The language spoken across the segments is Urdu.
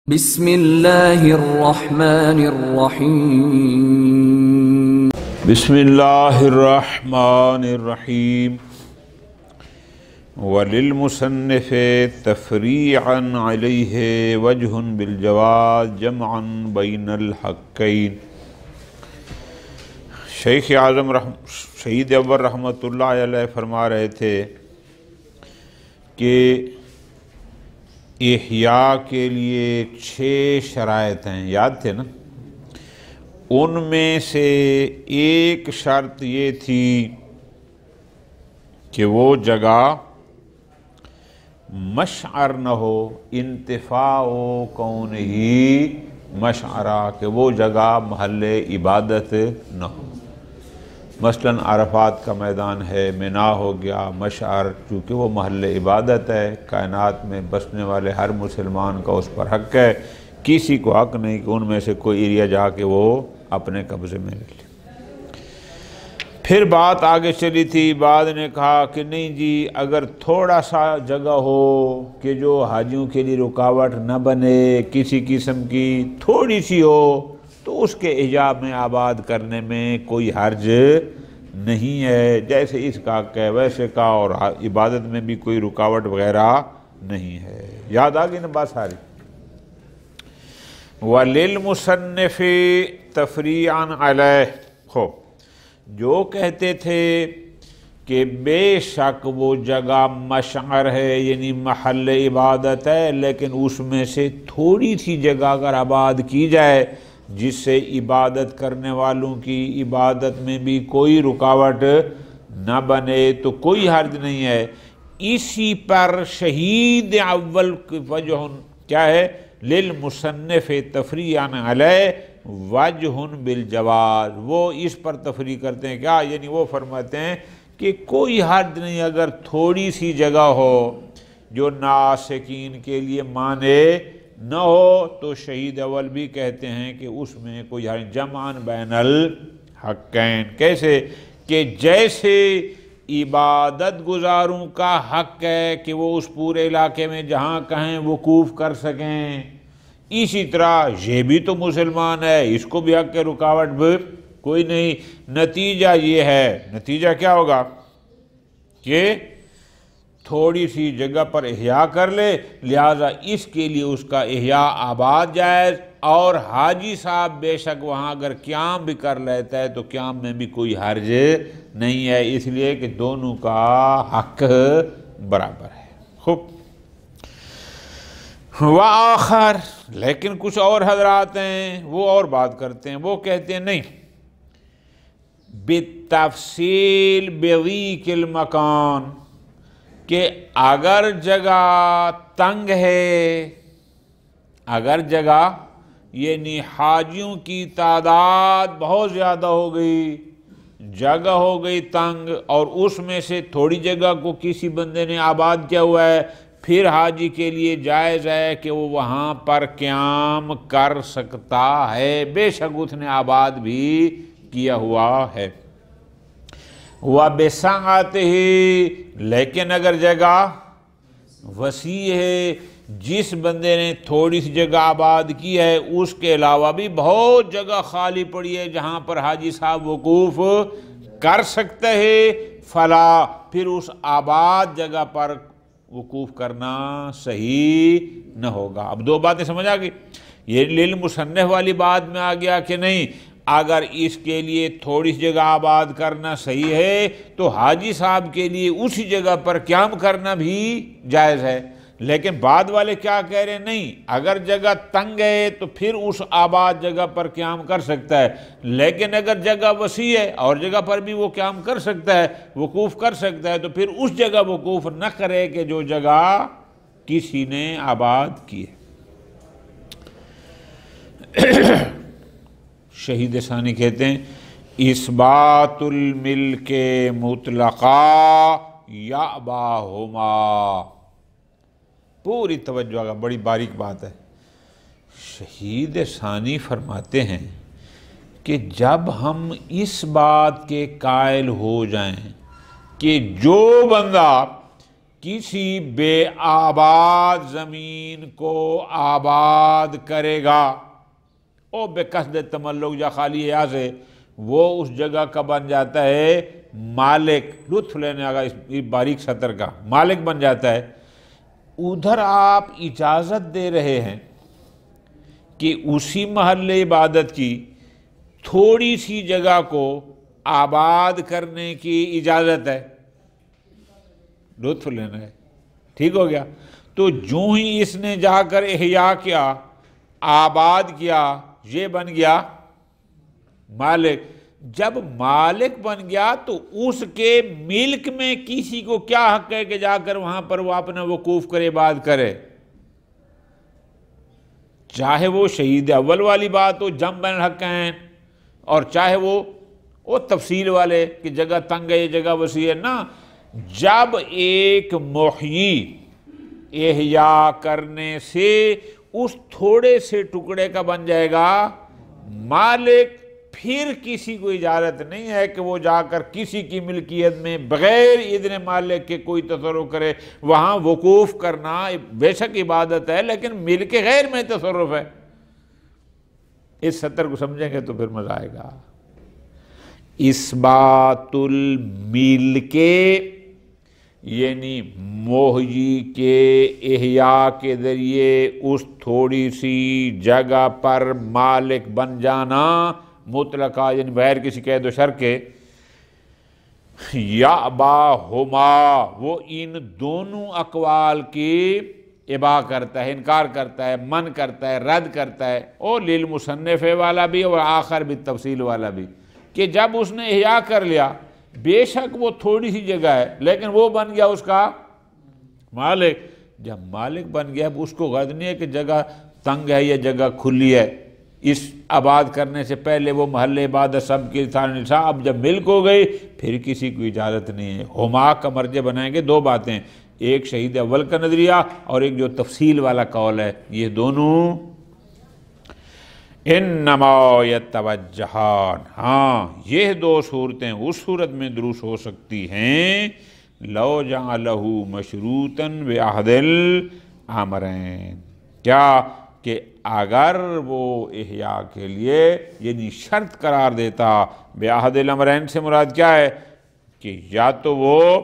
بسم اللہ الرحمن الرحیم بسم اللہ الرحمن الرحیم وللمصنف تفریعا علیہ وجہ بالجواز جمعا بین الحقین۔ شیخ اعظم شہید اول رحمۃ اللہ علیہ فرما رہے تھے کہ احیاء کے لیے 6 شرائط ہیں، یاد تھے نا؟ ان میں سے ایک شرط یہ تھی کہ وہ جگہ مشعر نہ ہو، انتفاع کونہ مشعرہ، کہ وہ جگہ محل عبادت نہ ہو۔ مثلاً عرفات کا میدان ہے، مینا ہو گیا، مشعر، چونکہ وہ محل عبادت ہے، کائنات میں بسنے والے ہر مسلمان کا اس پر حق ہے، کسی کو حق نہیں کہ ان میں سے کوئی ایریا جا کے وہ اپنے قبضے میں لے لے۔ پھر بات آگے چلی تھی، بعد نے کہا کہ نہیں جی، اگر تھوڑا سا جگہ ہو کہ جو حاجیوں کے لیے رکاوٹ نہ بنے، کسی قسم کی تھوڑی سی ہو، تو اس کے احیاء میں آباد کرنے میں کوئی حرج نہیں ہے، جیسے اس کا کہ ویسے کا، اور عبادت میں بھی کوئی رکاوٹ وغیرہ نہیں ہے۔ یاد آ گئی نا بات ساری؟ وَلِلْمُصَنِّفِ تَفْرِيعًا عَلَيْهِ، ہو جو کہتے تھے کہ بے شک وہ جگہ مشعر ہے، یعنی محل عبادت ہے، لیکن اس میں سے تھوڑی سی جگہ اگر آباد کی جائے جس سے عبادت کرنے والوں کی عبادت میں بھی کوئی رکاوٹ نہ بنے تو کوئی حرج نہیں ہے۔ اسی پر شہید اول کی وجہ کیا ہے؟ للمصنف تفریعاً علیہ وجہ بالجواز، وہ اس پر تفریع کرتے ہیں کیا؟ یعنی وہ فرماتے ہیں کہ کوئی حرج نہیں اگر تھوڑی سی جگہ ہو جو ناسکین کے لیے مانے نہ ہو، تو شہید اول بھی کہتے ہیں کہ اس میں کوئی حرج، جمعاً بین الحقین۔ کیسے؟ کہ جیسے عبادت گزاروں کا حق ہے کہ وہ اس پورے علاقے میں جہاں کہیں وقوف کر سکیں، اسی طرح یہ بھی تو مسلمان ہے، اس کو بھی حق ہے، رکاوٹ بھی کوئی نہیں۔ نتیجہ یہ ہے، نتیجہ کیا ہوگا کہ تھوڑی سی جگہ پر احیاء کر لے، لہٰذا اس کے لیے اس کا احیاء آباد جائز، اور حاجی صاحب بے شک وہاں اگر قیام بھی کر لیتا ہے تو قیام میں بھی کوئی حرج نہیں ہے، اس لیے کہ دونوں کا حق برابر ہے۔ خوب، وآخر، لیکن کچھ اور حضرات ہیں وہ اور بات کرتے ہیں، وہ کہتے ہیں نہیں، بالتفصیل بضیق المکان، کہ اگر جگہ تنگ ہے، اگر جگہ یعنی حاجیوں کی تعداد بہت زیادہ ہو گئی، جگہ ہو گئی تنگ، اور اس میں سے تھوڑی جگہ کو کسی بندے نے آباد کیا ہوا ہے، پھر حاجی کے لیے جائز ہے کہ وہ وہاں پر قیام کر سکتا ہے، بے شک اس نے آباد بھی کیا ہوا ہے۔ وَبِسَعَتِهِ، لیکن اگر جگہ وسیع ہے، جس بندے نے تھوڑی سی جگہ آباد کی ہے اس کے علاوہ بھی بہت جگہ خالی پڑی ہے جہاں پر حاجی صاحب وقوف کر سکتے ہیں، فلا، پھر اس آباد جگہ پر وقوف کرنا صحیح نہ ہوگا۔ اب دو باتیں سمجھ آ گئی؟ یہ للمصنف والی بات میں آ گیا کہ نہیں، اگر اس کے لیے تھوڑی سی جگہ آباد کرنا صحیح ہے تو حاجی صاحب کے لیے اسی جگہ پر قیام کرنا بھی جائز ہے، لیکن بعد والے کیا کہہ رہے ہیں؟ نہیں، اگر جگہ تنگ ہے تو پھر اس آباد جگہ پر قیام کر سکتا ہے، لیکن اگر جگہ وسیع ہے اور جگہ پر بھی وہ قیام کر سکتا ہے، وقوف کر سکتا ہے، تو پھر اس جگہ وقوف نہ کرے کہ جو جگہ کسی نے آباد کی ہے۔ شہید ثانی کہتے ہیں اثبات الملک مطلقا یاباہما، پوری توجہ کا، بڑی باریک بات ہے۔ شہید ثانی فرماتے ہیں کہ جب ہم اس بات کے قائل ہو جائیں کہ جو بندہ کسی بے آباد زمین کو آباد کرے گا، او بے قصد تملک یا خالی حیا سے، وہ اس جگہ کا بن جاتا ہے مالک، لطف لینے آگا اس باریک سطر کا، مالک بن جاتا ہے۔ ادھر آپ اجازت دے رہے ہیں کہ اسی محل عبادت کی تھوڑی سی جگہ کو آباد کرنے کی اجازت ہے، لطف لینا ہے، ٹھیک ہو گیا۔ تو جو ہی اس نے جا کر احیاء کیا، آباد کیا، یہ بن گیا مالک۔ جب مالک بن گیا تو اس کے ملک میں کسی کو کیا حق ہے کہ جا کر وہاں پر وہ اپنا وقوف کرے، عباد کرے؟ چاہے وہ شہید اول والی بات ہو، جم بین الحقین، اور چاہے وہ تفصیل والے کہ جگہ تنگ ہے یہ جگہ وسیع ہے نا۔ جب ایک محیی احیاء کرنے سے اس تھوڑے سے ٹکڑے کا بن جائے گا مالک، پھر کسی کو اجازت نہیں ہے کہ وہ جا کر کسی کی ملکیت میں بغیر اذن مالک کے کوئی تصرف کرے۔ وہاں وقوف کرنا بے شک عبادت ہے، لیکن ملک غیر میں تصرف ہے۔ اس سطر کو سمجھیں گے تو پھر مزہ آئے گا۔ اثبات الملک یعنی محیی کے احیاء کے ذریعے اس تھوڑی سی جگہ پر مالک بن جانا مطلقہ، یعنی بغیر کسی قید و شرط کے۔ یاباہما، وہ ان دونوں اقوال کی ابا کرتا ہے، انکار کرتا ہے، من کرتا ہے، رد کرتا ہے، اور للمصنف والا بھی اور آخر بھی تفصیل والا بھی، کہ جب اس نے احیاء کر لیا بے شک وہ تھوڑی سی جگہ ہے لیکن وہ بن گیا اس کا مالک۔ جب مالک بن گیا اب اس کو غرض نہیں ہے کہ جگہ تنگ ہے یا جگہ کھلی ہے، اس آباد کرنے سے پہلے وہ محل عبادت سب کے تھا نصاب، اب جب ملک ہو گئی پھر کسی کو اجازت نہیں ہے۔ ہما کا مرجع بنائیں گے دو باتیں، ایک شہید اول کا نظریہ اور ایک جو تفصیل والا قول ہے، یہ دونوں انما یتوجہان، ہاں یہ دو صورتیں اس صورت میں درست ہو سکتی ہیں لو جعلہ مشروطا بعہد الامرین، کیا کہ اگر وہ احیاء کے لیے یعنی شرط قرار دیتا، بعہد الامرین سے مراد کیا ہے کہ یا تو وہ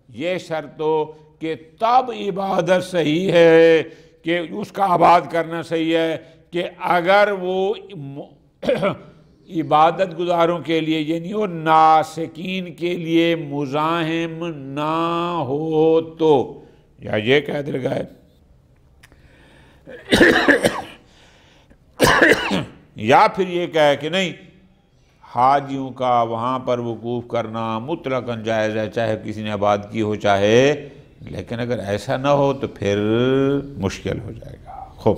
یہ شرط ہو کہ تب عبادت صحیح ہے، کہ اس کا آباد کرنا صحیح ہے، کہ اگر وہ عبادت گزاروں کے لیے یعنی وہ ناسکین کے لیے مزاحم نہ ہو تو، یا یہ قید لگائے یا پھر یہ کہے کہ نہیں حاجیوں کا وہاں پر وقوف کرنا مطلقاً جائز ہے، چاہے کسی نے آباد کی ہو چاہے، لیکن اگر ایسا نہ ہو تو پھر مشکل ہو جائے گا۔ خوب،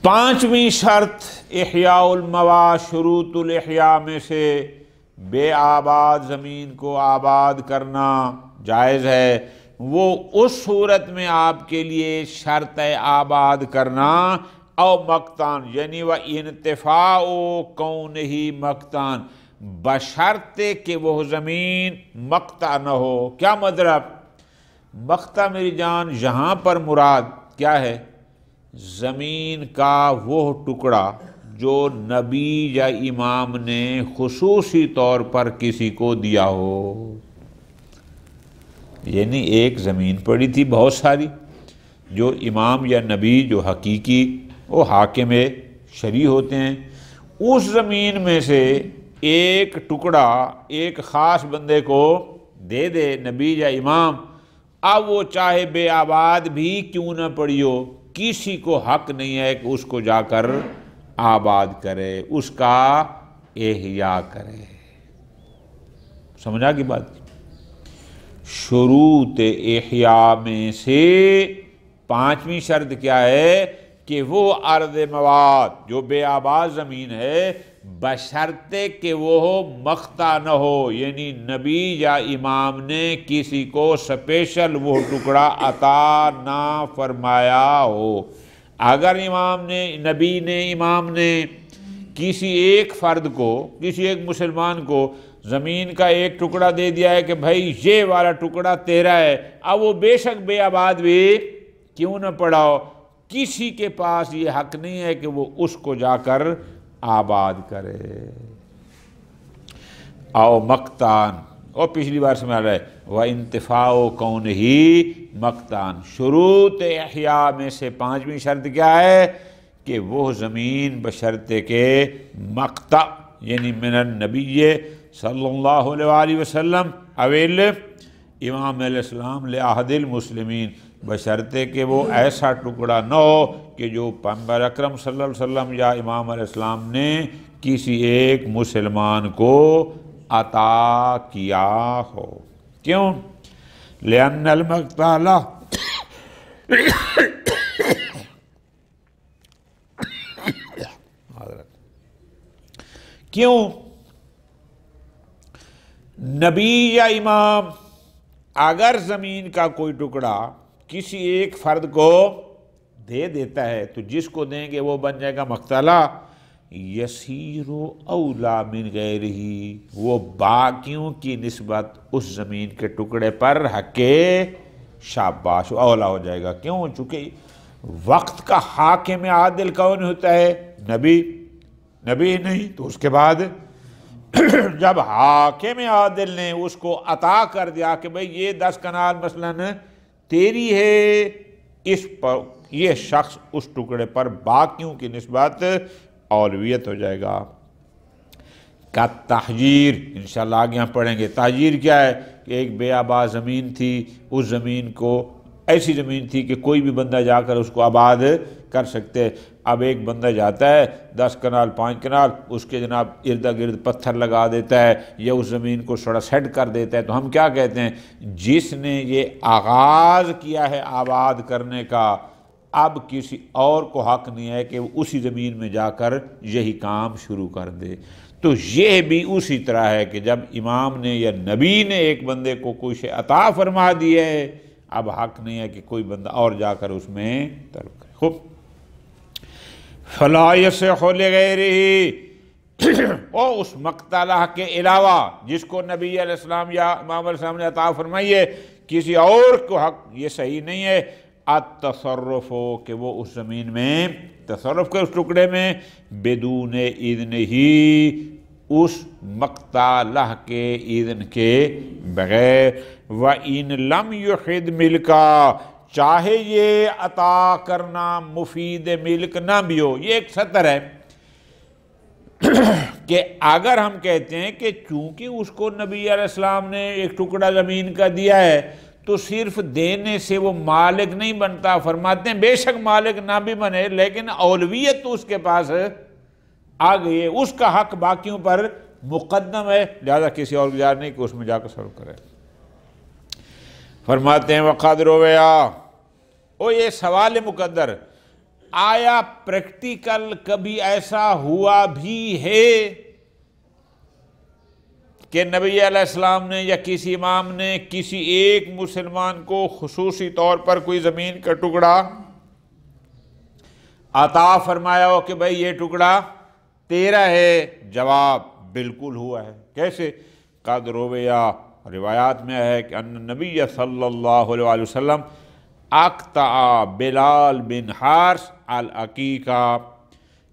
پانچویں شرط احیاء المواد، شروط الاحیاء میں سے بے آباد زمین کو آباد کرنا جائز ہے، وہ اس صورت میں آپ کے لیے شرط ہے آباد کرنا او مقتان، یعنی وہ انتفاع کونہی مقتان، بشرط کہ وہ زمین مقطع نہ ہو۔ کیا مطلب؟ مقطع میری جان یہاں پر مراد کیا ہے؟ زمین کا وہ ٹکڑا جو نبی یا امام نے خصوصی طور پر کسی کو دیا ہو، یعنی ایک زمین پڑی تھی بہت ساری، جو امام یا نبی جو حقیقی وہ حاکم شرعی ہوتے ہیں، اس زمین میں سے ایک ٹکڑا ایک خاص بندے کو دے دے نبی یا امام، اب وہ چاہے بے آباد بھی کیوں نہ پڑی ہو، کسی کو حق نہیں ہے کہ اس کو جا کر آباد کرے، اس کا احیاء کرے۔ سمجھا کی بات؟ شروط احیاء میں سے پانچویں شرط کیا ہے کہ وہ ارض مواد جو بے آباد زمین ہے بشرطے کہ وہ مقطع نہ ہو، یعنی نبی یا امام نے کسی کو سپیشل وہ ٹکڑا عطا نہ فرمایا ہو۔ اگر نبی نے امام نے کسی ایک فرد کو، کسی ایک مسلمان کو زمین کا ایک ٹکڑا دے دیا ہے کہ بھائی یہ والا ٹکڑا تیرا ہے، اب وہ بے شک بے آباد بھی کیوں نہ پڑا ہو، کسی کے پاس یہ حق نہیں ہے کہ وہ اس کو جا کر آباد کرے۔ او مقتان، اور پچھلی بار سمجھ رہا ہے وَانتفاءُ كَوْنِهِ مقتان، شروط احیاء میں سے 5ویں شرط کیا ہے کہ وہ زمین بشرطے کے مقطع یعنی من النبی صلی اللہ علیہ وآلہ وسلم اویل امام علیہ السلام لعہد المسلمین، بشرطے کہ وہ ایسا ٹکڑا نہ ہو کہ جو پیغمبر اکرم صلی اللہ علیہ وسلم یا امام علیہ السلام نے کسی ایک مسلمان کو عطا کیا ہو۔ کیوں؟ لأن المقطع کیوں؟ نبی یا امام اگر زمین کا کوئی ٹکڑا کسی ایک فرد کو دے دیتا ہے تو جس کو دیں گے وہ بن جائے گا مقتلا، یسیر اولا من غیرہی، وہ باقیوں کی نسبت اس زمین کے ٹکڑے پر حق شاباش اولا ہو جائے گا۔ کیوں؟ چونکہ وقت کا حاکم عادل کون ہوتا ہے؟ نبی نہیں تو اس کے بعد جب حاکم عادل نے اس کو عطا کر دیا کہ بھئی یہ 10 کنال مثلاً تیری ہے، اس پر یہ شخص اس ٹکڑے پر باقیوں کی نسبت اولویت ہو جائے گا۔ کا تحجیر، انشاءاللہ آگے ہم پڑھیں گے۔ تحجیر کیا ہے کہ ایک بے آباد زمین تھی، اس زمین کو ایسی زمین تھی کہ کوئی بھی بندہ جا کر اس کو آباد کر سکتے، اب ایک بندہ جاتا ہے 10 کنال 5 کنال اس کے جناب ارد گرد پتھر لگا دیتا ہے یا اس زمین کو تھوڑا سیٹ کر دیتا ہے، تو ہم کیا کہتے ہیں؟ جس نے یہ آغاز کیا ہے آباد کرنے کا، اب کسی اور کو حق نہیں ہے کہ وہ اسی زمین میں جا کر یہی کام شروع کر دے۔ تو یہ بھی اسی طرح ہے کہ جب امام نے یا نبی نے ایک بندے کو کوئی شے عطا فرما دی ہے، اب حق نہیں ہے کہ کوئی بندہ اور جا کر اس میں طلب کرے۔ خوب فَلَا يَصِحُ لِغَيْرِهِ، اور اس مقتلہ کے علاوہ جس کو نبی علیہ السلام یا امام علیہ السلام نے عطا فرمائی ہے، کسی اور کو حق یہ صحیح نہیں ہے التصرف ہو کہ وہ اس زمین میں تصرف کرے، اس ٹکڑے میں بدون اذن ہی، اس مقتلہ کے اذن کے بغیر، وَإِن لَمْ يُحِدْ مِلْكَا، چاہے یہ عطا کرنا مفید ملک نہ بھی ہو۔ یہ ایک سطر ہے کہ اگر ہم کہتے ہیں کہ چونکہ اس کو نبی علیہ السلام نے ایک ٹکڑا زمین کا دیا ہے تو صرف دینے سے وہ مالک نہیں بنتا، فرماتے ہیں بے شک مالک نہ بھی بنے لیکن اولویت تو اس کے پاس آ گئی ہے، اس کا حق باقیوں پر مقدم ہے، لہذا کسی اور گزار نہیں کہ اس میں جا کر سرو کرے۔ فرماتے ہیں وَقَدْ رُوِيَا، یہ سوال مقدر، آیا پریکٹیکل کبھی ایسا ہوا بھی ہے کہ نبی علیہ السلام نے یا کسی امام نے کسی ایک مسلمان کو خصوصی طور پر کوئی زمین کا ٹکڑا عطا فرمایا ہو کہ بھئی یہ ٹکڑا تیرا ہے؟ جواب بالکل ہوا ہے۔ کیسے؟ قد رویا، روایات میں ہے کہ ان نبی صلی اللہ علیہ وسلم اقطع بلال بن حارث العقیقہ،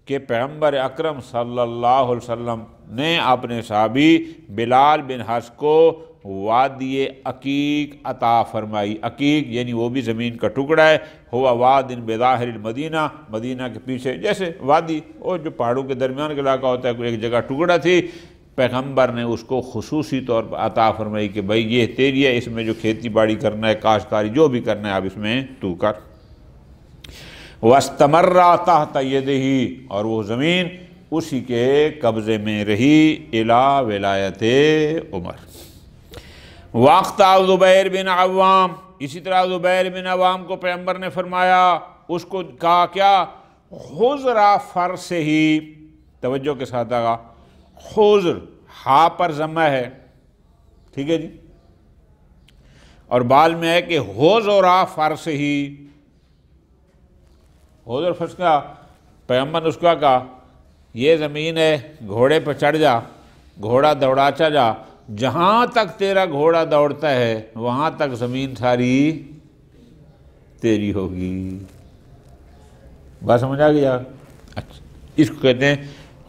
کہ پیغمبر اکرم صلی اللہ علیہ وسلم نے اپنے صحابی بلال بن حارث کو وادی عقیق عطا فرمائی۔ عقیق یعنی وہ بھی زمین کا ٹکڑا ہے، ہوا واد بظاہر المدینہ، مدینہ کے پیچھے جیسے وادی اور جو پہاڑوں کے درمیان کا علاقہ ہوتا ہے، کوئی ایک جگہ ٹکڑا تھی، پیغمبر نے اس کو خصوصی طور پر عطا فرمائی کہ بھئی یہ تیری ہے، اس میں جو کھیتی باڑی کرنا ہے، کاشتکاری جو بھی کرنا ہے اب اس میں تو کر۔ وَاسْتَمَرَّ تَحْتَ يَدِهِ، اور وہ زمین اسی کے قبضے میں رہی اِلَى وِلَایَتِ عمر۔ وَاقْطَعَ زبیر بن عوام، اسی طرح زبیر بن عوام کو پیغمبر نے فرمایا، اس کو کہا کیا؟ خُذْ فَرْسِهِ، توجہ کے ساتھ آگا، خُذْ ہا پر ضمہ ہے، ٹھیک ہے جی، اور بال میں ہے کہ حُذْرَ فَرْسِهِ، حضر فرض کا پیغمبر نے اس کو کہا یہ زمین ہے، گھوڑے پہ چڑھ جا، گھوڑا دوڑاتا جا، جہاں تک تیرا گھوڑا دوڑتا ہے وہاں تک زمین ساری تیری ہوگی۔ بات سمجھ آ گیا؟ اچھا، اس کو کہتے ہیں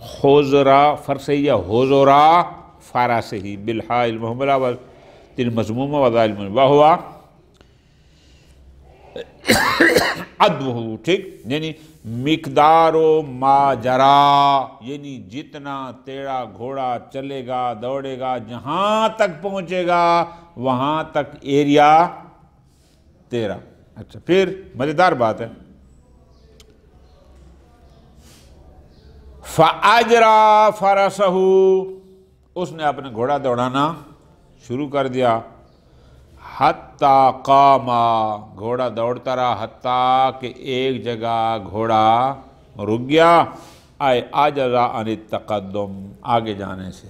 خوزرا فرسیہ ہوزورا فارا سے ہی بالحاء المہملہ والمضمومہ وذالم وہوا عدوہ، ٹھیک، یعنی مقدار و ما جرا، یعنی جتنا تیرا گھوڑا چلے گا دوڑے گا جہاں تک پہنچے گا وہاں تک ایریا تیرا۔ اچھا، پھر مزیدار بات ہے، فَأَجْرَا فَرَسَهُ، اس نے اپنے گھوڑا دوڑانا شروع کر دیا، حتیٰ قاما، گھوڑا دوڑتا رہا حتیٰ کہ ایک جگہ گھوڑا رک گیا، عجزا عن التقدم، آگے جانے سے،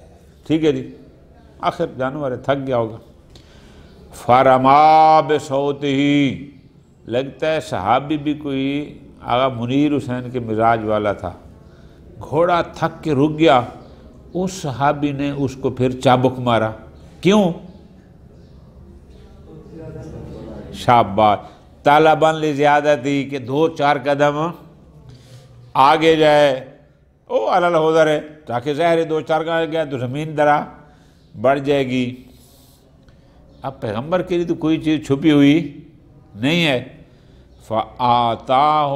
ٹھیک ہے جی، آخر جانور ہے تھک گیا ہوگا، فرما بصوتہ، لگتا ہے صحابی بھی کوئی آغا منیر حسین کے مزاج والا تھا، گھوڑا تھک کے رک گیا، اس صحابی نے اس کو پھر چابک مارا، کیوں؟ شاباش، طالباً لزیادتی، کہ 2-4 قدم آگے جائے، او علی الحضر ہے، تاکہ ظاہر ہے 2-4 قدم گیا تو زمین درا بڑھ جائے گی۔ اب پیغمبر کے لیے تو کوئی چیز چھپی ہوئی نہیں ہے، فَآتَاهُ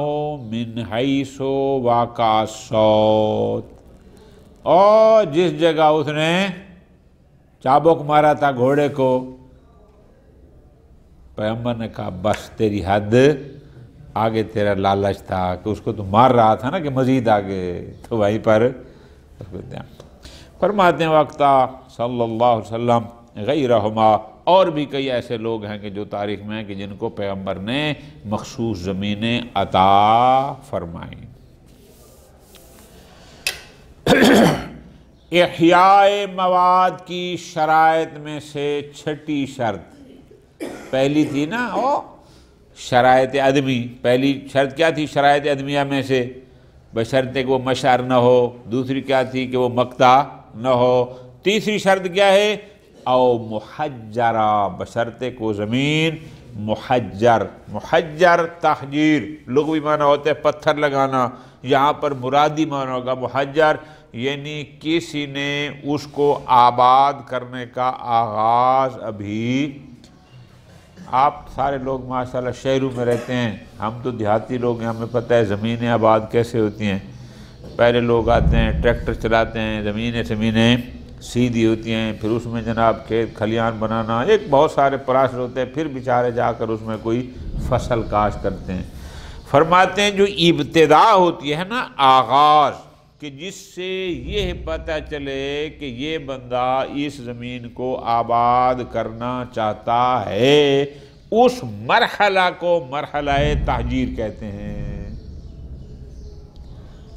مِنْ حَيْثُ وَقَعَ الصَّوْتُ، اور جس جگہ اس نے چابک مارا تھا گھوڑے کو، پیغمبر نے کہا بس تیری حد، آگے تیرا لالچ تھا کہ اس کو تو مار رہا تھا نا کہ مزید آگے، تو وہیں پر فرماتے ہیں وقتا صلی اللہ علیہ وسلم غیرہما، اور بھی کئی ایسے لوگ ہیں کہ جو تاریخ میں ہیں کہ جن کو پیغمبر نے مخصوص زمینیں عطا فرمائیں۔ احیاء مواد کی شرائط میں سے 6ٹھی شرط، پہلی تھی نا شرائط عدمی، پہلی شرط کیا تھی شرائط عدمیہ میں سے؟ بشرطے کہ وہ مشعر نہ ہو، دوسری کیا تھی کہ وہ مقطع نہ ہو، تیسری شرط کیا ہے؟ او محجرہ، بشرطے کہ وہ زمین محجر، محجر تحجیر لغوی معنی ہوتا ہے پتھر لگانا، یہاں پر مرادی معنی ہوگا محجر، یعنی کسی نے اس کو آباد کرنے کا آغاز ابھی، آپ سارے لوگ ماشاءاللہ شہروں میں رہتے ہیں، ہم تو دیہاتی لوگ ہیں، ہمیں پتہ ہے زمینیں آباد کیسے ہوتی ہیں، پہلے لوگ آتے ہیں ٹریکٹر چلاتے ہیں، زمینیں سیدھی ہوتی ہیں، پھر اس میں جناب کھیت کھلیان بنانا، ایک بہت سارے پراسر ہوتے ہیں، پھر بیچارے جا کر اس میں کوئی فصل کاشت کرتے ہیں۔ فرماتے ہیں جو ابتدا ہوتی ہے نا آغاز، کہ جس سے یہ پتہ چلے کہ یہ بندہ اس زمین کو آباد کرنا چاہتا ہے، اس مرحلہ کو مرحلہ تحجیر کہتے ہیں۔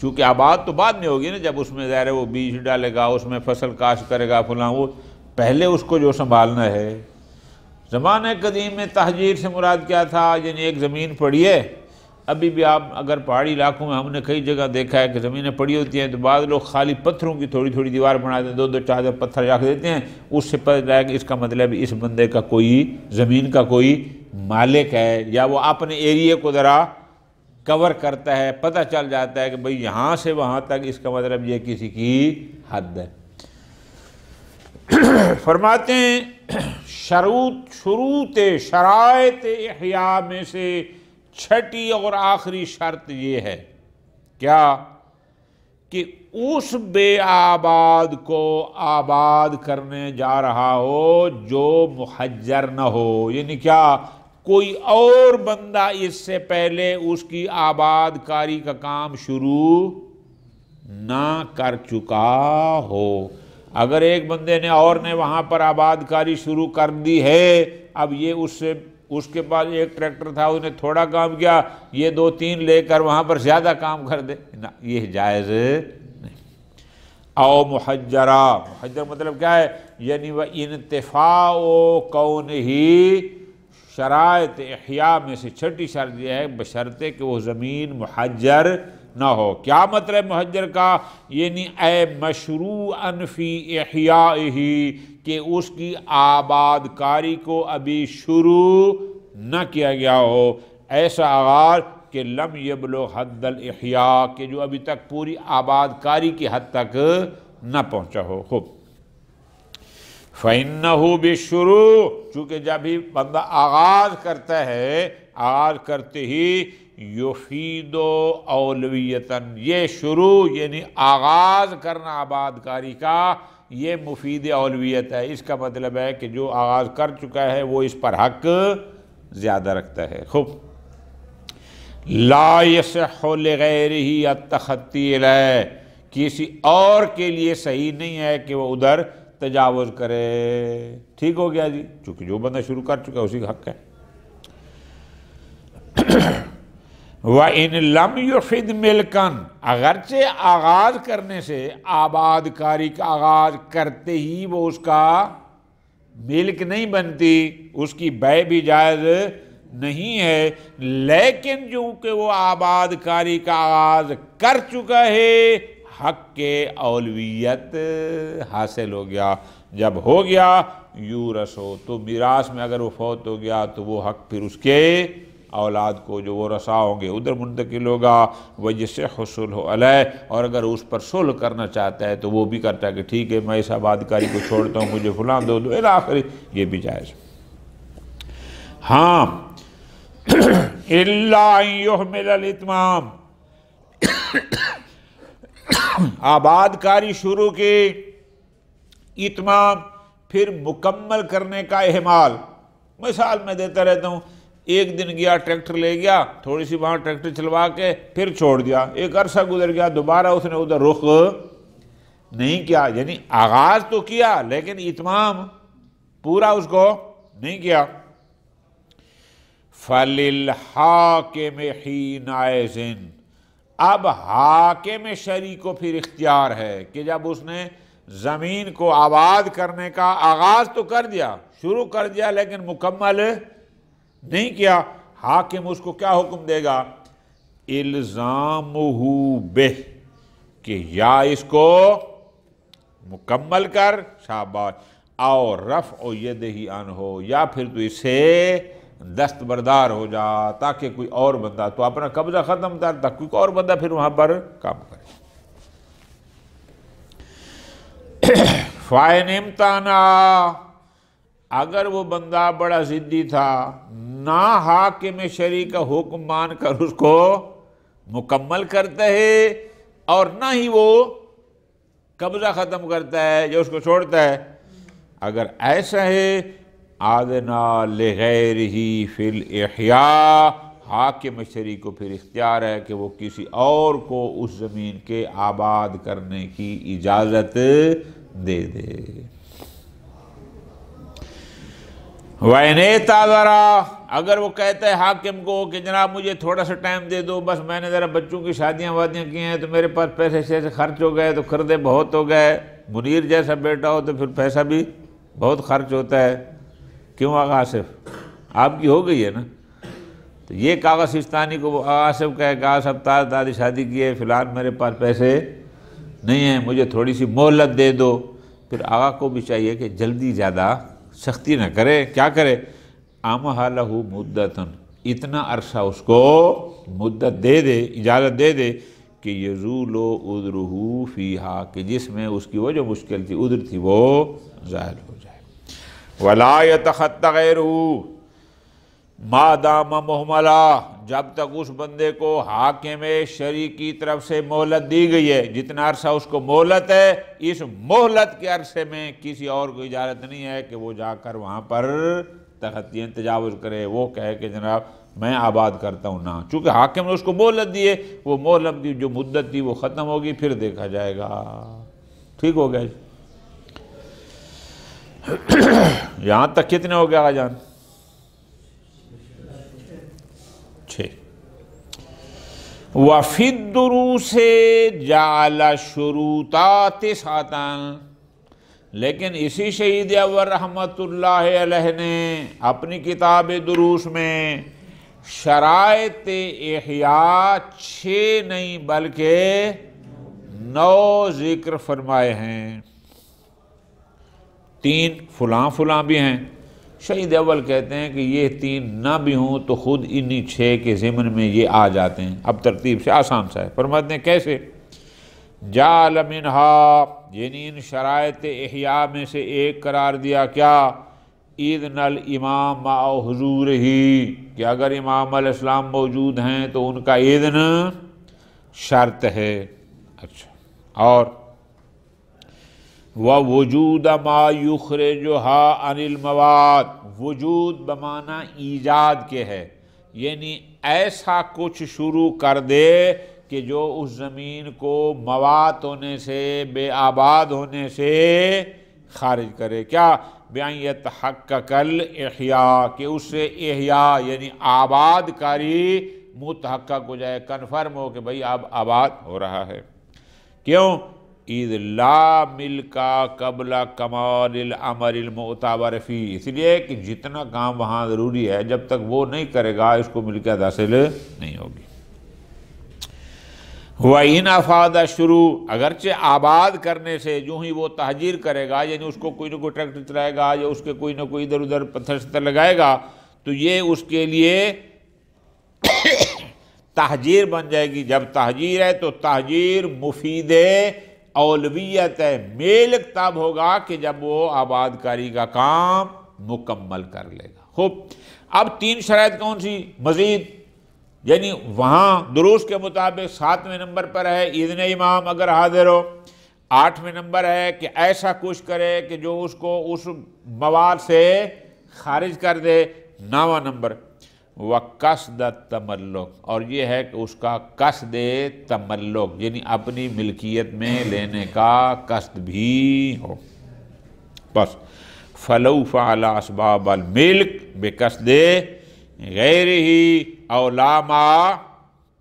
چونکہ آباد تو بعد میں ہوگی نا، جب اس میں ظاہر ہے وہ بیج ڈالے گا، اس میں فصل کاشت کرے گا فلاں، وہ پہلے اس کو جو سنبھالنا ہے۔ زمانہ قدیم میں تحجیر سے مراد کیا تھا؟ یعنی ایک زمین پڑی ہے، ابھی بھی آپ اگر پہاڑی علاقوں میں ہم نے کئی جگہ دیکھا ہے کہ زمینیں پڑی ہوتی ہیں تو بعض لوگ خالی پتھروں کی تھوڑی تھوڑی دیوار بنا دیتے ہیں، 2-4 پتھر رکھ دیتے ہیں، اس سے پتہ چلا کہ اس کا مطلب اس بندے کا کوئی زمین کا کوئی مالک ہے، یا وہ اپنے ایریے کو ذرا کور کرتا ہے، پتہ چل جاتا ہے کہ بھئی یہاں سے وہاں تک اس کا مطلب یہ کسی کی حد ہے۔ فرماتے ہیں شروط شرائط احیاء میں سے 6ٹھی اور آخری شرط یہ ہے، کیا؟ کہ اس بے آباد کو آباد کرنے جا رہا ہو جو محجر نہ ہو، یعنی کیا؟ کوئی اور بندہ اس سے پہلے اس کی آباد کاری کا کام شروع نہ کر چکا ہو۔ اگر ایک بندے نے اور نے وہاں پر آباد کاری شروع کر دی ہے، اب یہ اس کے پاس ایک ٹریکٹر تھا، اس نے تھوڑا کام کیا، یہ 2-3 لے کر وہاں پر زیادہ کام کر دے، نہ، یہ جائز نہیں۔ او محجرہ، محجر مطلب کیا ہے؟ یعنی وہ انتفاع کونہی، شرائط احیاء میں سے 6ٹھی شرط یہ ہے بشرطے کہ وہ زمین محجر نہ ہو۔ کیا مطلب محجر کا؟ یعنی اے مشروعاً فی احیائہ، کہ اس کی آباد کاری کو ابھی شروع نہ کیا گیا ہو، ایسا آغاز کہ لم یبلغ حد الاحیاء، کہ جو ابھی تک پوری آباد کاری کی حد تک نہ پہنچا ہو۔ خوب، فَإِنَّهُ بِالشُّرُوعِ، چونکہ جب ہی بندہ آغاز کرتا ہے، آغاز کرتے ہی یفید اولویتاً، یہ شروع یعنی آغاز کرنا آباد کاری کا، یہ مفید اولویت ہے۔ اس کا مطلب ہے کہ جو آغاز کر چکا ہے وہ اس پر حق زیادہ رکھتا ہے۔ خوب، لا یصح لغیرہ التخطی الیہ، کسی اور کے لیے صحیح نہیں ہے کہ وہ ادھر تجاوز کرے۔ ٹھیک ہو گیا جی، چونکہ جو بندہ شروع کر چکا ہے اسی کا حق ہے۔ وَإِن لَمْ يُفِدْ مِلْكًا، اگرچہ آغاز کرنے سے، آباد کاری کا آغاز کرتے ہی وہ اس کا ملک نہیں بنتی، اس کی بیع بھی جائز نہیں ہے، لیکن چونکہ وہ آباد کاری کا آغاز کر چکا ہے، حق کے اولویت حاصل ہو گیا۔ جب ہو گیا یورث ہو، تو میراث میں اگر وہ فوت ہو گیا تو وہ حق پھر اس کے اولاد کو جو وہ رسا ہوں گے ادھر منتقل ہوگا۔ وَيَصِحُّ الصُّلْحُ عَلَيْهِ، اور اگر اس پر صلح کرنا چاہتا ہے تو وہ بھی کرتا ہے کہ ٹھیک ہے میں اس آباد کاری کو چھوڑتا ہوں، مجھے فلاں دو الی آخری، یہ بھی جائز۔ ہاں، إِلَّا أَن يُحْمِلَ الْإِتْمَامَ، آباد کاری شروع کی، اتمام پھر مکمل کرنے کا احمال۔ مثال میں دیتا رہتا ہوں، ایک دن گیا ٹریکٹر لے گیا، تھوڑی سی وہاں ٹریکٹر چلوا کے پھر چھوڑ دیا، ایک عرصہ گزر گیا، دوبارہ اس نے ادھر رخ نہیں کیا، یعنی آغاز تو کیا لیکن اتمام پورا اس کو نہیں کیا۔ فَلِلْحَاكِمِ حِينَئِذٍ، اب حاکم شرعی کو پھر اختیار ہے کہ جب اس نے زمین کو آباد کرنے کا آغاز تو کر دیا، شروع کر دیا لیکن مکمل نہیں کیا، حاکم اس کو کیا حکم دے گا؟ الزامہ بہ، کہ یا اس کو مکمل کر، شاباش، اور رفع یدہ عنہ، یا پھر تو اس سے دستبردار ہو جا، تاکہ کوئی اور بندہ، تو اپنا قبضہ ختم کر تاکہ کوئی اور بندہ پھر وہاں پر کام کرے۔ فَإِنِ امْتَنَعَ، اگر وہ بندہ بڑا ضدی تھا، نہ حاکم شرعی کا حکم مان کر اس کو مکمل کرتا ہے اور نہ ہی وہ قبضہ ختم کرتا ہے یا اس کو چھوڑتا ہے، اگر ایسا ہے، آذنا لغیرہ فی الاحیاء، حاکم شرعی کو پھر اختیار ہے کہ وہ کسی اور کو اس زمین کے آباد کرنے کی اجازت دے دے۔ وَإِنِ اعْتَذَرَ، اگر وہ کہتا ہے حاکم کو کہ جناب مجھے تھوڑا سا ٹائم دے دو، بس میں نے ذرا بچوں کی شادیاں وادیاں کی ہیں تو میرے پاس پیسے سے خرچ ہو گئے، تو قرضے بہت ہو گئے، منیر جیسا بیٹا ہو تو پھر پیسہ بھی بہت خرچ ہوتا ہے، کیوں آغا آصف آپ کی ہو گئی ہے نا، تو یہ کاغذ سستانی کو آغا آصف کہے کہ آغا صاحب تاز دادی شادی کی ہے، فی الحال میرے پاس پیسے نہیں ہیں، مجھے تھوڑی سی مہلت دے دو، پھر آغا کو بھی چاہیے کہ جلدی زیادہ سختی نہ کرے، کیا کرے؟ آمہا لہو مدتن، اتنا عرصہ اس کو مدت دے دے، اجازت دے دے کہ یزول عذرہ فیہا، کہ جس میں اس کی وہ جو مشکل تھی، عذر تھی، وہ ظاہر ہو جائے۔ ولا یتخطی غیرہ، ما دام مہملا، جب تک اس بندے کو حاکم شرعی کی طرف سے مہلت دی گئی ہے، جتنا عرصہ اس کو مہلت ہے، اس مہلت کے عرصے میں کسی اور کو اجازت نہیں ہے کہ وہ جا کر وہاں پر تخطیاں تجاوز کرے، وہ کہے کہ جناب میں آباد کرتا ہوں، نہ، چونکہ حاکم نے اس کو مہلت دی ہے، وہ مہلت کی جو مدت تھی وہ ختم ہوگی، پھر دیکھا جائے گا۔ ٹھیک ہو گیا؟ یہاں تک کتنے ہو گیا آقا جان؟ 6۔ وَفِي الدُّرُوسِ جَعَلَ شُرُوطًا تِسْعَةً، لیکن اسی شہید اول رحمۃ اللہ علیہ نے اپنی کتاب دروس میں شرائط احیاء 6 نہیں بلکہ 9 ذکر فرمائے ہیں. 3 فلاں فلاں بھی ہیں. شہید اول کہتے ہیں کہ یہ 3 نہ بھی ہوں تو خود انہی 6 کے ضمن میں یہ آ جاتے ہیں. اب ترتیب سے آسان سا ہے. فرماتے ہیں کیسے؟ جعل منہا، یعنی ان شرائط احیاء میں سے ایک قرار دیا کیا؟ اذن الامام مع حضور ہی، کہ اگر امام علیہ السلام موجود ہیں تو ان کا اذن شرط ہے. اچھا، اور ووجود ما یخرجها عن المواد، وجود بمعنی ایجاد کے ہے، یعنی ایسا کچھ شروع کر دے کہ جو اس زمین کو موات ہونے سے، بے آباد ہونے سے خارج کرے. کیا؟ بِأَنْ يَتَحَقَّقَ الْإِحْيَاء، کہ اس سے احیاء یعنی آباد کاری متحقق ہو جائے، کنفرم ہو کہ بھئی اب آباد ہو رہا ہے. کیوں؟ اِذْ لَا مِلْكَ قَبْلَ كَمَالِ الْأَمْرِ الْمُعْتَبَرِ فِيهِ، اس لیے کہ جتنا کام وہاں ضروری ہے جب تک وہ نہیں کرے گا اس کو ملکیت حاصل نہیں ہوگی. وَإِنْ أَفَادَ الشُّرُوعَ، اگرچہ آباد کرنے سے جو ہی وہ تحجیر کرے گا، یعنی اس کو کوئی نہ کوئی ٹریکٹر چلائے گا یا اس کے کوئی نہ کوئی ادھر ادھر پتھر ستر لگائے گا تو یہ اس کے لیے تحجیر بن جائے گی. جب تحجیر ہے تو تحجیر مفید اولویت ہے، میلک تب ہوگا کہ جب وہ آباد کاری کا کام مکمل کر لے گا. خوب، اب 3 شرائط کون سی مزید؟ یعنی وہاں دروس کے مطابق 7ویں نمبر پر ہے اذن امام اگر حاضر ہو، 8ویں نمبر ہے کہ ایسا کچھ کرے کہ جو اس کو اس مواد سے خارج کر دے، 9واں نمبر وَقَصْدَ التَّمَلُّقِ، اور یہ ہے کہ اس کا قصد تملک یعنی اپنی ملکیت میں لینے کا قصد بھی ہو. بس فَلَوْ فَعَلَ أَسْبَابَ الْمِلْكِ بِقَصْدِ غَيْرِهِ أَوْ لَا مَعَ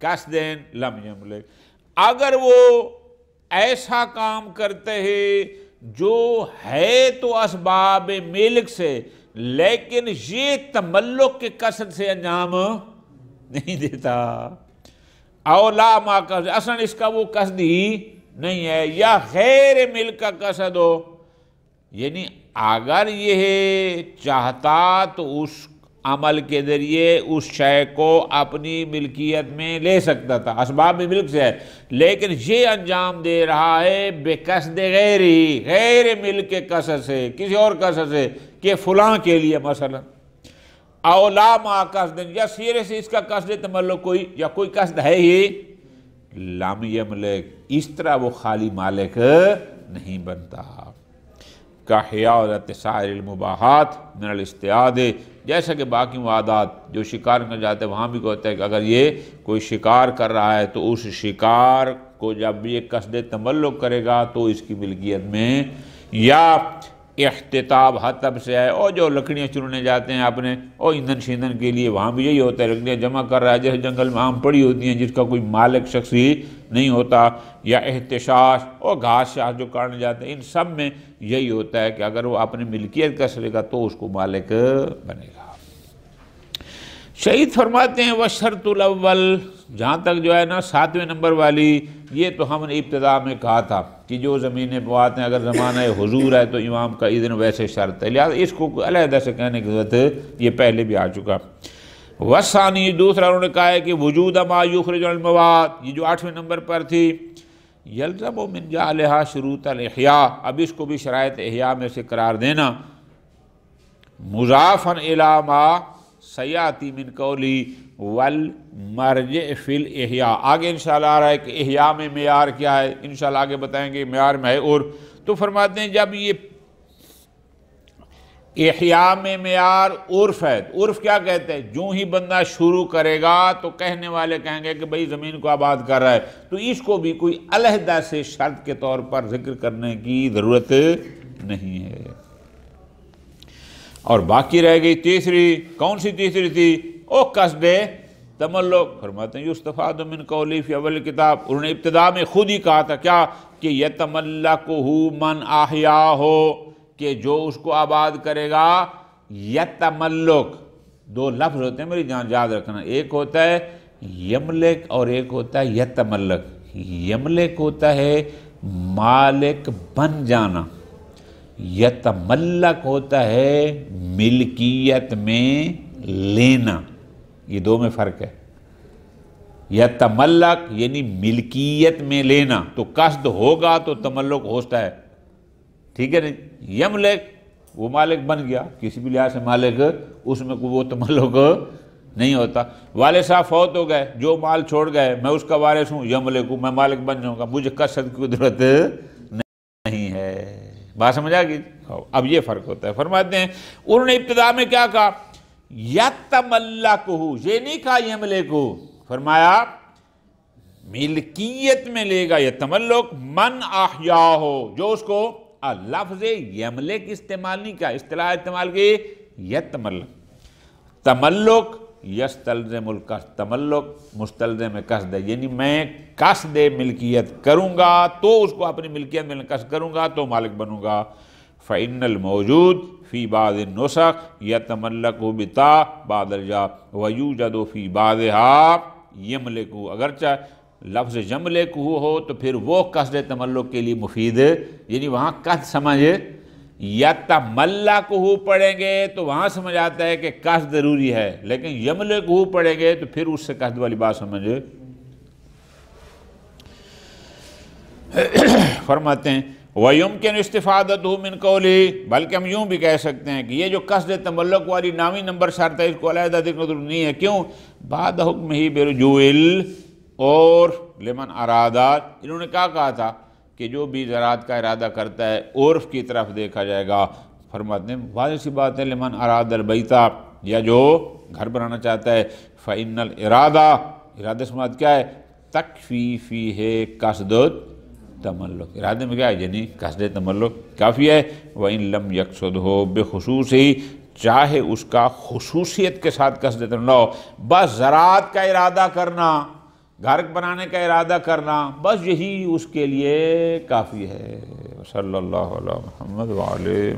قَصْدٍ لَمْ يَمْلِكْ، اگر وہ ایسا کام کرتے ہیں جو ہے تو اسباب ملک سے لیکن یہ تملک کے قصد سے انجام نہیں دیتا، اولا ما قصد، اصلا اس کا وہ قصد ہی نہیں ہے، یا غیر ملک کا قصد ہو، یعنی اگر یہ چاہتا تو اس عمل کے ذریعے اس شے کو اپنی ملکیت میں لے سکتا تھا، اسباب ملک سے ہے، لیکن یہ انجام دے رہا ہے بے قصد غیر ملک کے قصد سے، کسی اور قصد سے، کہ فلاں کے لیے مثلا اولا ما قصد، یا سیرے سے اس کا قصد تملک کوئی یا کوئی قصد ہے ہی، لم یملک، اس طرح وہ خالی مالک نہیں بنتا. کحیاضت سائر المباحات من الاستعاد، جیسا کہ باقی معادات جو شکار کر جاتے ہیں وہاں بھی ہوتا ہے کہ اگر یہ کوئی شکار کر رہا ہے تو اس شکار کو جب یہ قصد تملک کرے گا تو اس کی ملکیت میں، یا احتطاب حطب سے ہے، اور جو لکڑیاں چننے جاتے ہیں اپنے اور ایندھن شیندھن کے لیے وہاں بھی یہی ہوتا ہے، لکڑیاں جمع کر رہا ہے جیسے جنگل میں عام پڑی ہوتی ہیں جس کا کوئی مالک شخصی نہیں ہوتا، یا احتشاش اور گھاس شاس جو کاٹنے جاتے ہیں، ان سب میں یہی ہوتا ہے کہ اگر وہ اپنی ملکیت کا لے گا تو اس کو مالک بنے گا. شہید فرماتے ہیں وشرط الاول، جہاں تک جو ہے نا 7ویں نمبر والی، یہ تو ہم نے ابتدا میں کہا تھا کہ جو زمینیں بوات ہیں اگر زمانہ حضور ہے تو امام کا اذن ویسے شرط ہے، لہٰذا اس کو علیحدہ سے کہنے کی ضرورت یہ پہلے بھی آ چکا. وثانی، دوسرا انہوں نے کہا ہے کہ وجود ما یخرج المواد، یہ جو 8ویں نمبر پر تھی، یلزم من جعلها شروط الاحیاء، اب اس کو بھی شرائط احیاء میں سے قرار دینا، مضافا الی ما سیاتی من قولی والمرجع فی الاحیاء. آگے انشاءاللہ آ رہا ہے کہ احیاء میں معیار کیا ہے، انشاءاللہ آگے بتائیں گے معیار میں ہے. اور تو فرماتے ہیں جب یہ احیاء میں معیار عرف ہے، عرف کیا کہتے ہیں، جو ہی بندہ شروع کرے گا تو کہنے والے کہیں گے کہ بھئی زمین کو آباد کر رہا ہے، تو اس کو بھی کوئی علیحدہ سے شرط کے طور پر ذکر کرنے کی ضرورت نہیں ہے. اور باقی رہ گئی تیسری، کون سی تیسری تھی؟ او قصد تملک. فرماتے ہیں یستفاد من قولی فی اول کتاب، انہوں نے ابتدا میں خود ہی کہا تھا کیا کہ یتملکہ من احیاہ ہو، کہ جو اس کو آباد کرے گا، یتملک دو لفظ ہوتے ہیں میری جان یاد رکھنا، ایک ہوتا ہے یملک اور ایک ہوتا ہے یتملک۔ یملک ہوتا ہے مالک بن جانا، یتملک ہوتا ہے ملکیت میں لینا، یہ دو میں فرق ہے۔ یتملک یعنی ملکیت میں لینا، تو قصد ہوگا تو تملک ہوتا ہے، ٹھیک ہے نہیں؟ یملک وہ مالک بن گیا، کسی بھی لحاظ سے مالک، اس میں کوئی وہ تملک نہیں ہوتا۔ والد صاحب فوت ہو گئے، جو مال چھوڑ گئے میں اس کا وارث ہوں، یملک ہوں، میں مالک بن جاؤں گا، مجھے قصد کی قدرت نہیں ہے۔ بات سمجھ آ گئی؟ اب یہ فرق ہوتا ہے۔ فرماتے ہیں انہوں نے ابتدا میں کیا کہا؟ یتملکہ، یہ نہیں کہا یملکہ، فرمایا ملکیت میں لے گا یتملک من احیاہو، جو اس کو لفظ یملک استعمال نہیں کیا، اصطلاح استعمال کی یتملک۔ تملک یستلزم القصد، تملک مستلزم قصد ہے، یعنی میں قصد ملکیت کروں گا تو اس کو اپنی ملکیت میں قصد کروں گا تو مالک بنوں گا۔ فإن الموجود فی بعض النسخ یتملک بتا بعد الجا ویوجد فی بعضها یملک، اگرچہ لفظ یملک ہو تو پھر وہ قصد تملک کے لیے مفید، یعنی وہاں قصد سمجھ یتملک پڑھیں گے تو وہاں سمجھ آتا ہے کہ قصد ضروری ہے، لیکن یملک پڑھیں گے تو پھر اس سے قصد والی بات سمجھ۔ فرماتے ہیں وَيُمْكِنُ اسْتِفَادَتُهُ مِنْ قَوْلِهِ، بلکہ ہم یوں بھی کہہ سکتے ہیں کہ یہ جو قصد تملک والی نامی نمبر شرط ہے اس کو علیحدہ ذکر ضرور نہیں ہے، کیوں؟ بعد حکم ہی برجوع اور لمن ارادہ، انہوں نے کیا کہا تھا کہ جو بھی زراعت کا ارادہ کرتا ہے عرف کی طرف دیکھا جائے گا۔ فرماتے ہیں واضح سی بات ہے، لمن اراد البیتا، یا جو گھر بنانا چاہتا ہے، فإن الارادہ، ارادہ سے مراد کیا ہے؟ تکفی فیہ قصد تملک، ارادے میں کیا ہے؟ یعنی قصد تملک کافی ہے۔ وَإِن لَمْ يَقْصُدْهُ بِخُصُوصِهِ، چاہے اس کا خصوصیت کے ساتھ قصد تملک ہو، بس زراعت کا ارادہ کرنا، گھر بنانے کا ارادہ کرنا، بس یہی اس کے لیے کافی ہے۔ صلی اللہ علیہ محمد وعلیہ